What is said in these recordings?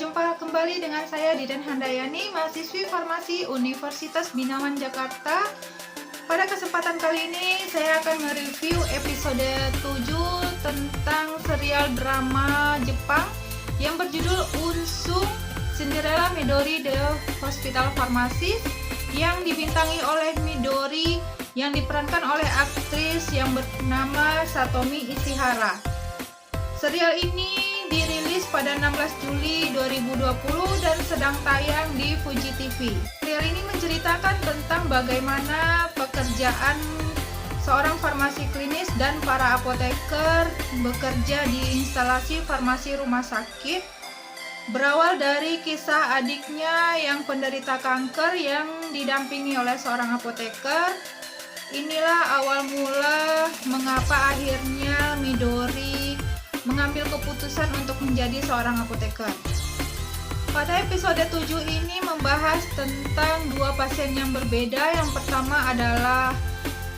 Berjumpa kembali dengan saya Diden Handayani, mahasiswi farmasi Universitas Binawan Jakarta. Pada kesempatan kali ini saya akan mereview episode 7 tentang serial drama Jepang yang berjudul Unsung Cinderella Midori The Hospital Pharmacist, yang dibintangi oleh Midori yang diperankan oleh aktris yang bernama Satomi Ishihara. Serial ini dirilis pada 16 Juli 2020 dan sedang tayang di Fuji TV. Serial ini menceritakan tentang bagaimana pekerjaan seorang farmasi klinis dan para apoteker bekerja di instalasi farmasi rumah sakit. Berawal dari kisah adiknya yang penderita kanker yang didampingi oleh seorang apoteker. Inilah awal mula mengapa akhirnya Midori mengambil keputusan untuk menjadi seorang apoteker. Pada episode 7 ini membahas tentang dua pasien yang berbeda. Yang pertama adalah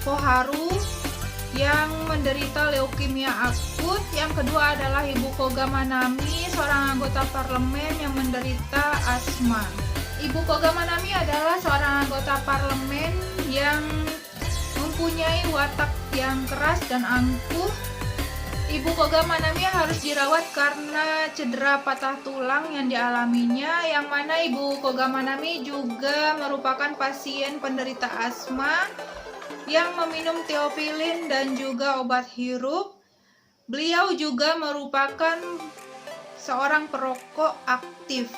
Koharu yang menderita leukemia akut. Yang kedua adalah Ibu Koga Manami, seorang anggota parlemen yang menderita asma. Ibu Koga Manami adalah seorang anggota parlemen yang mempunyai watak yang keras dan angkuh. Ibu Koga Manami harus dirawat karena cedera patah tulang yang dialaminya, yang mana Ibu Koga Manami juga merupakan pasien penderita asma yang meminum teofilin dan juga obat hirup. Beliau juga merupakan seorang perokok aktif.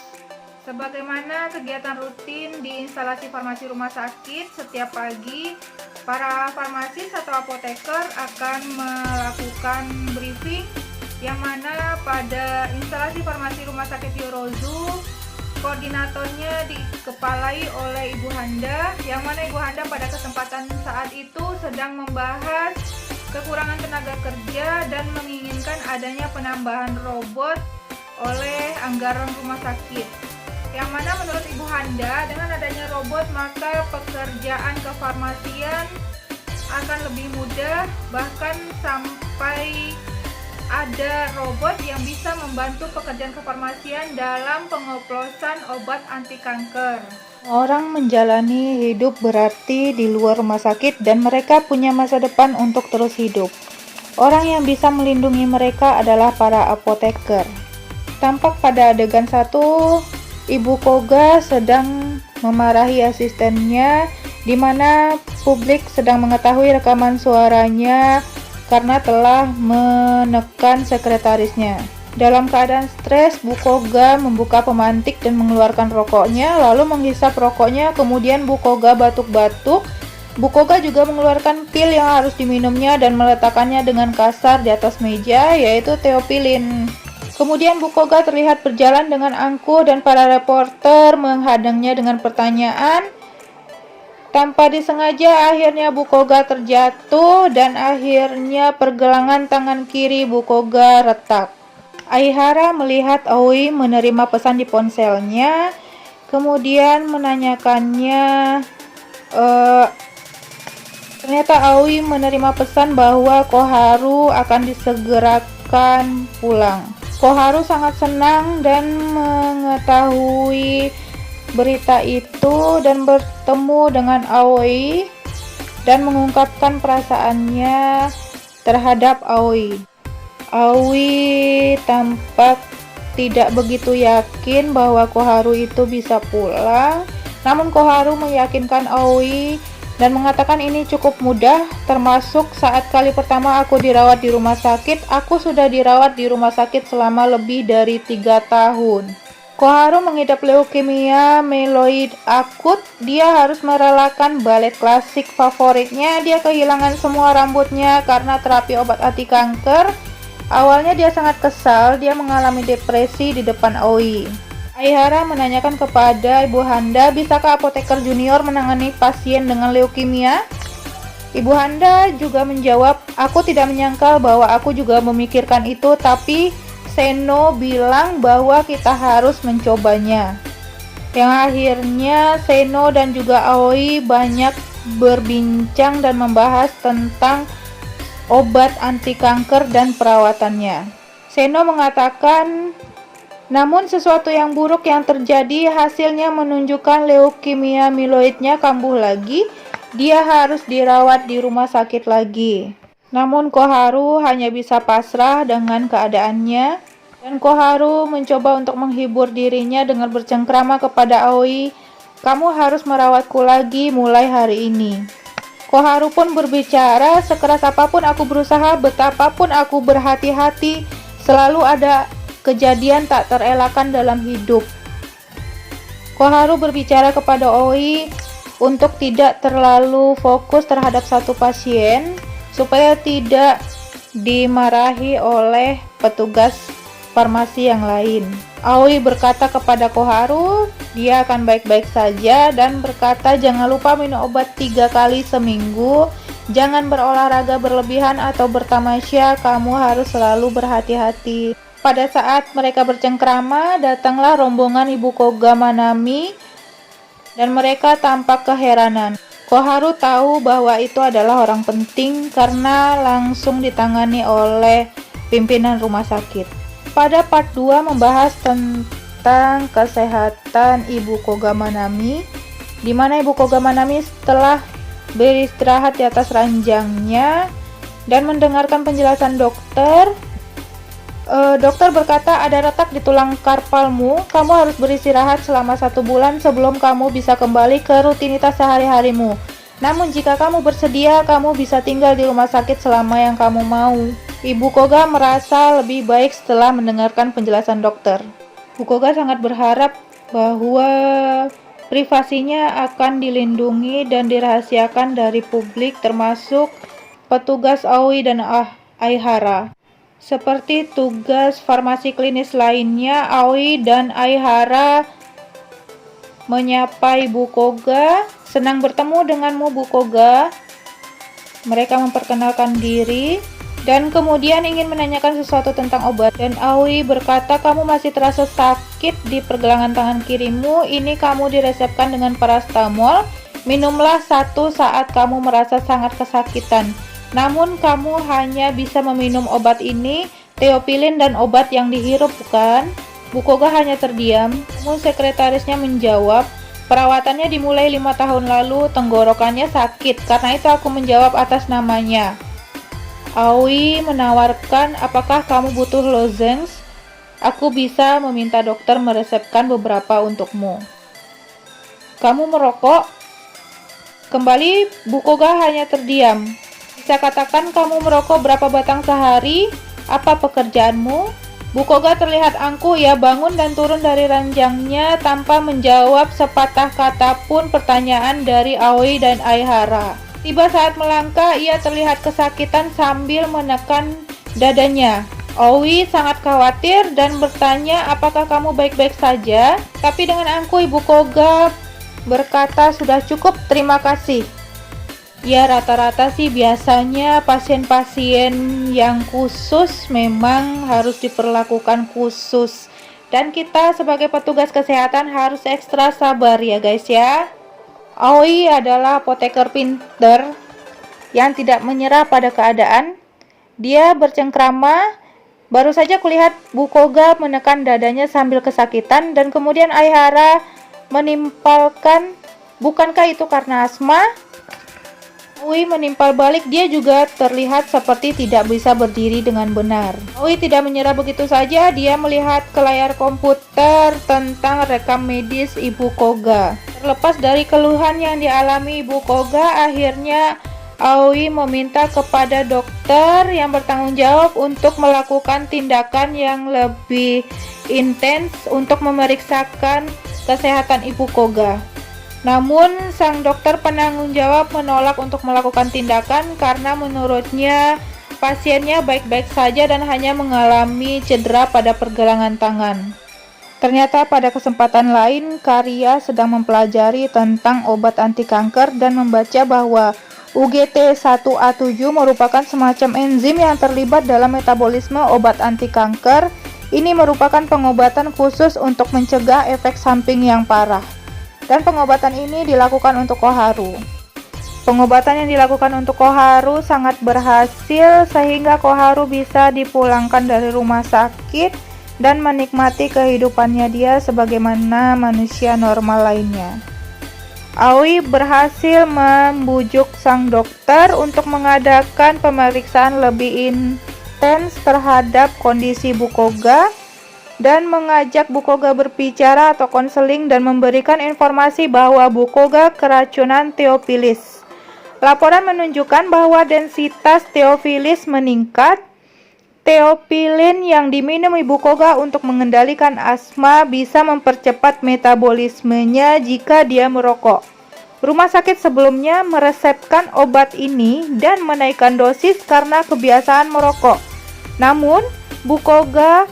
Sebagaimana kegiatan rutin di instalasi farmasi rumah sakit, setiap pagi para farmasis atau apoteker akan melakukan briefing, yang mana pada instalasi farmasi rumah sakit Yorozu, koordinatornya dikepalai oleh Ibu Handa, yang mana Ibu Handa pada kesempatan saat itu sedang membahas kekurangan tenaga kerja dan menginginkan adanya penambahan robot oleh anggaran rumah sakit. Yang mana menurut Ibu Handa, dengan adanya robot maka pekerjaan kefarmasian akan lebih mudah, bahkan sampai ada robot yang bisa membantu pekerjaan kefarmasian dalam pengoplosan obat anti kanker. Orang menjalani hidup berarti di luar rumah sakit dan mereka punya masa depan untuk terus hidup. Orang yang bisa melindungi mereka adalah para apoteker. Tampak pada adegan 1, Ibu Koga sedang memarahi asistennya, di mana publik sedang mengetahui rekaman suaranya karena telah menekan sekretarisnya. Dalam keadaan stres, Bu Koga membuka pemantik dan mengeluarkan rokoknya, lalu menghisap rokoknya, kemudian Bu Koga batuk-batuk. Bu Koga juga mengeluarkan pil yang harus diminumnya dan meletakkannya dengan kasar di atas meja, yaitu teofilin. Kemudian Bu Koga terlihat berjalan dengan angkuh dan para reporter menghadangnya dengan pertanyaan. Tanpa disengaja akhirnya Bu Koga terjatuh dan akhirnya pergelangan tangan kiri Bu Koga retak. Aihara melihat Aoi menerima pesan di ponselnya, kemudian menanyakannya, ternyata Aoi menerima pesan bahwa Koharu akan disegerakan pulang. Koharu sangat senang dan mengetahui berita itu dan bertemu dengan Aoi dan mengungkapkan perasaannya terhadap Aoi. Aoi tampak tidak begitu yakin bahwa Koharu itu bisa pulang, namun Koharu meyakinkan Aoi dan mengatakan ini cukup mudah, termasuk saat kali pertama aku dirawat di rumah sakit. Aku sudah dirawat di rumah sakit selama lebih dari 3 tahun. Koharu mengidap leukemia mieloid akut. Dia harus merelakan balet klasik favoritnya. Dia kehilangan semua rambutnya karena terapi obat anti kanker. Awalnya dia sangat kesal, dia mengalami depresi di depan Aoi. Aihara menanyakan kepada Ibu Handa, bisakah apoteker junior menangani pasien dengan leukemia? Ibu Handa juga menjawab, aku tidak menyangkal bahwa aku juga memikirkan itu, tapi Seno bilang bahwa kita harus mencobanya. Yang akhirnya Seno dan juga Aoi banyak berbincang dan membahas tentang obat anti kanker dan perawatannya. Seno mengatakan Namun sesuatu yang buruk yang terjadi hasilnya menunjukkan leukemia mieloidnya kambuh lagi. Dia harus dirawat di rumah sakit lagi. Namun Koharu hanya bisa pasrah dengan keadaannya, dan Koharu mencoba untuk menghibur dirinya dengan bercengkrama kepada Aoi, "Kamu harus merawatku lagi mulai hari ini." Koharu pun berbicara, "Sekeras apapun aku berusaha, betapapun aku berhati-hati, selalu ada kejadian tak terelakkan dalam hidup." Koharu berbicara kepada Oi untuk tidak terlalu fokus terhadap satu pasien, supaya tidak dimarahi oleh petugas farmasi yang lain. Aoi berkata kepada Koharu, dia akan baik-baik saja, dan berkata, "Jangan lupa minum obat 3 kali seminggu, jangan berolahraga berlebihan atau bertamasya, kamu harus selalu berhati-hati." Pada saat mereka bercengkrama, datanglah rombongan Ibu Koga Manami, dan mereka tampak keheranan. Koharu tahu bahwa itu adalah orang penting karena langsung ditangani oleh pimpinan rumah sakit. Pada part 2 membahas tentang kesehatan Ibu Koga Manami, di mana Ibu Koga Manami setelah beristirahat di atas ranjangnya dan mendengarkan penjelasan dokter, dokter berkata, "Ada retak di tulang karpalmu, kamu harus beristirahat selama 1 bulan sebelum kamu bisa kembali ke rutinitas sehari-harimu. Namun jika kamu bersedia, kamu bisa tinggal di rumah sakit selama yang kamu mau." Ibu Koga merasa lebih baik setelah mendengarkan penjelasan dokter. Ibu Koga sangat berharap bahwa privasinya akan dilindungi dan dirahasiakan dari publik, termasuk petugas Aoi dan Aihara. Seperti tugas farmasi klinis lainnya, Aoi dan Aihara menyapa Ibu Koga. "Senang bertemu denganmu, Bu Koga." Mereka memperkenalkan diri dan kemudian ingin menanyakan sesuatu tentang obat. Dan Aoi berkata, "Kamu masih terasa sakit di pergelangan tangan kirimu. Ini kamu diresepkan dengan paracetamol. Minumlah 1 saat kamu merasa sangat kesakitan. Namun kamu hanya bisa meminum obat ini, teopilin dan obat yang dihirup, bukan?" Bu Koga hanya terdiam. Namun sekretarisnya menjawab, "Perawatannya dimulai 5 tahun lalu, tenggorokannya sakit, karena itu aku menjawab atas namanya." Aoi menawarkan, "Apakah kamu butuh lozenges? Aku bisa meminta dokter meresepkan beberapa untukmu." "Kamu merokok?" Kembali Bu Koga hanya terdiam. "Bisa katakan kamu merokok berapa batang sehari? Apa pekerjaanmu?" Bu Koga terlihat angkuh. Ia bangun dan turun dari ranjangnya tanpa menjawab sepatah kata pun pertanyaan dari Aoi dan Aihara. Tiba saat melangkah, ia terlihat kesakitan sambil menekan dadanya. Aoi sangat khawatir dan bertanya, "Apakah kamu baik-baik saja?" Tapi dengan angkuh Ibu Koga berkata, "Sudah cukup, terima kasih." Ya, rata-rata sih biasanya pasien-pasien yang khusus memang harus diperlakukan khusus. Dan kita sebagai petugas kesehatan harus ekstra sabar ya guys ya. Aoi adalah apoteker pinter yang tidak menyerah pada keadaan. Dia bercengkrama. "Baru saja kulihat Bu Koga menekan dadanya sambil kesakitan," dan kemudian Aihara menimpalkan, "Bukankah itu karena asma?" Aoi menimpal balik, dia juga terlihat seperti tidak bisa berdiri dengan benar. Aoi tidak menyerah begitu saja, dia melihat ke layar komputer tentang rekam medis Ibu Koga. Terlepas dari keluhan yang dialami Ibu Koga, akhirnya Aoi meminta kepada dokter yang bertanggung jawab untuk melakukan tindakan yang lebih intens untuk memeriksakan kesehatan Ibu Koga. Namun, sang dokter penanggung jawab menolak untuk melakukan tindakan karena menurutnya pasiennya baik-baik saja dan hanya mengalami cedera pada pergelangan tangan. Ternyata pada kesempatan lain, Karya sedang mempelajari tentang obat anti kanker dan membaca bahwa UGT1A7 merupakan semacam enzim yang terlibat dalam metabolisme obat anti kanker. Ini merupakan pengobatan khusus untuk mencegah efek samping yang parah. Dan pengobatan ini dilakukan untuk Koharu. Pengobatan yang dilakukan untuk Koharu sangat berhasil sehingga Koharu bisa dipulangkan dari rumah sakit dan menikmati kehidupannya dia sebagaimana manusia normal lainnya. Aoi berhasil membujuk sang dokter untuk mengadakan pemeriksaan lebih intens terhadap kondisi Bukoga dan mengajak Bukoga berbicara atau konseling dan memberikan informasi bahwa Bukoga keracunan teofilis. Laporan menunjukkan bahwa densitas teofilis meningkat. Teofilin yang diminum Ibu Koga untuk mengendalikan asma bisa mempercepat metabolismenya jika dia merokok. Rumah sakit sebelumnya meresepkan obat ini dan menaikkan dosis karena kebiasaan merokok. Namun, Bu Koga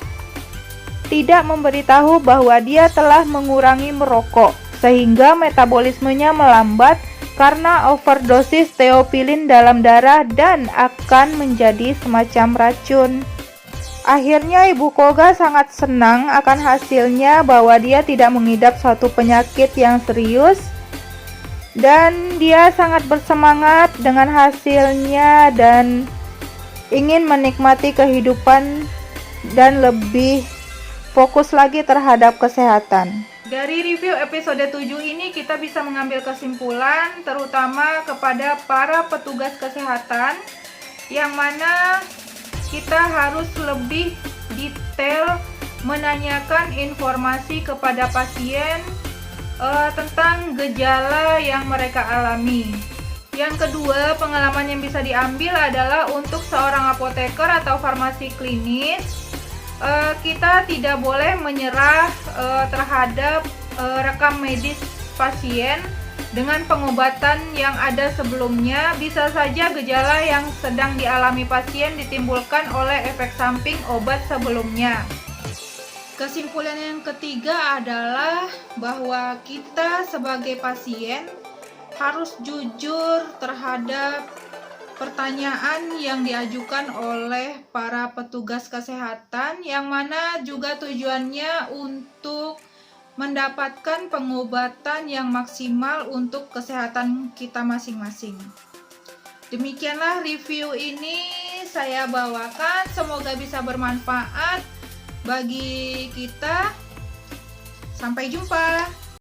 tidak memberitahu bahwa dia telah mengurangi merokok, sehingga metabolismenya melambat karena overdosis teofilin dalam darah dan akan menjadi semacam racun. Akhirnya Ibu Koga sangat senang akan hasilnya bahwa dia tidak mengidap suatu penyakit yang serius dan dia sangat bersemangat dengan hasilnya dan ingin menikmati kehidupan dan lebih fokus lagi terhadap kesehatan. Dari review episode 7 ini kita bisa mengambil kesimpulan terutama kepada para petugas kesehatan yang mana kita harus lebih detail menanyakan informasi kepada pasien tentang gejala yang mereka alami. Yang kedua, pengalaman yang bisa diambil adalah untuk seorang apoteker atau farmasi klinis, kita tidak boleh menyerah terhadap rekam medis pasien dengan pengobatan yang ada sebelumnya. Bisa saja gejala yang sedang dialami pasien ditimbulkan oleh efek samping obat sebelumnya. Kesimpulan yang ketiga adalah bahwa kita sebagai pasien harus jujur terhadap pertanyaan yang diajukan oleh para petugas kesehatan, yang mana juga tujuannya untuk mendapatkan pengobatan yang maksimal untuk kesehatan kita masing-masing. Demikianlah review ini saya bawakan, semoga bisa bermanfaat bagi kita. Sampai jumpa.